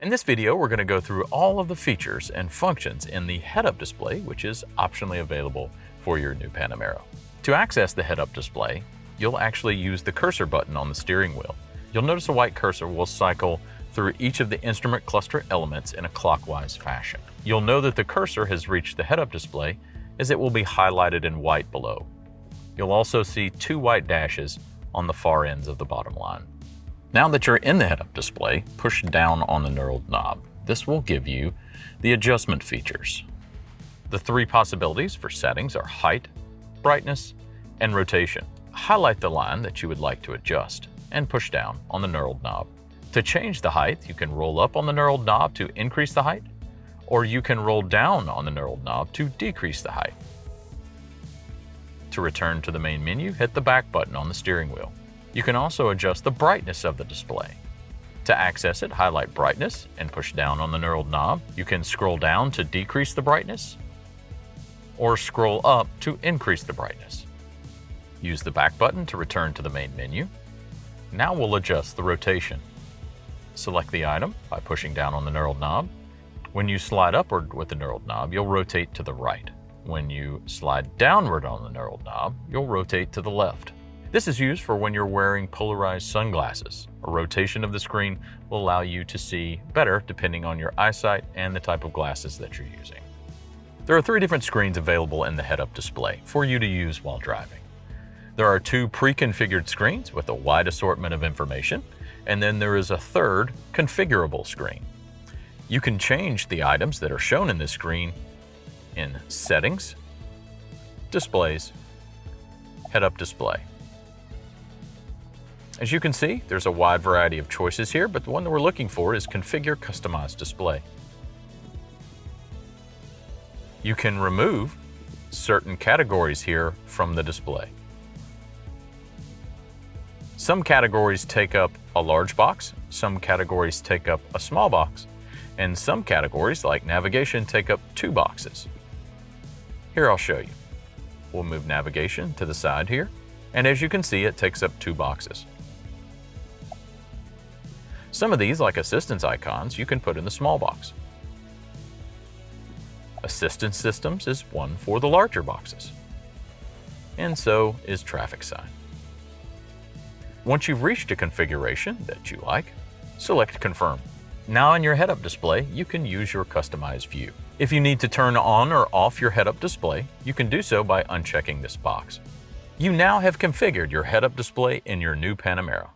In this video, we're going to go through all of the features and functions in the head-up display, which is optionally available for your new Panamera. To access the head-up display, you'll actually use the cursor button on the steering wheel. You'll notice a white cursor will cycle through each of the instrument cluster elements in a clockwise fashion. You'll know that the cursor has reached the head-up display as it will be highlighted in white below. You'll also see two white dashes on the far ends of the bottom line. Now that you're in the head-up display, push down on the knurled knob. This will give you the adjustment features. The three possibilities for settings are height, brightness, and rotation. Highlight the line that you would like to adjust and push down on the knurled knob. To change the height, you can roll up on the knurled knob to increase the height, or you can roll down on the knurled knob to decrease the height. To return to the main menu, hit the back button on the steering wheel. You can also adjust the brightness of the display. To access it, highlight brightness and push down on the knurled knob. You can scroll down to decrease the brightness or scroll up to increase the brightness. Use the back button to return to the main menu. Now we'll adjust the rotation. Select the item by pushing down on the knurled knob. When you slide upward with the knurled knob, you'll rotate to the right. When you slide downward on the knurled knob, you'll rotate to the left. This is used for when you're wearing polarized sunglasses. A rotation of the screen will allow you to see better depending on your eyesight and the type of glasses that you're using. There are three different screens available in the head-up display for you to use while driving. There are two pre-configured screens with a wide assortment of information, and then there is a third configurable screen. You can change the items that are shown in this screen in Settings, Displays, Head-up Display. As you can see, there's a wide variety of choices here, but the one that we're looking for is Configure Customize Display. You can remove certain categories here from the display. Some categories take up a large box, some categories take up a small box, and some categories, like navigation, take up two boxes. Here I'll show you. We'll move navigation to the side here, and as you can see, it takes up two boxes. Some of these, like assistance icons, you can put in the small box. Assistance systems is one for the larger boxes. And so is traffic sign. Once you've reached a configuration that you like, select Confirm. Now in your head-up display, you can use your customized view. If you need to turn on or off your head-up display, you can do so by unchecking this box. You now have configured your head-up display in your new Panamera.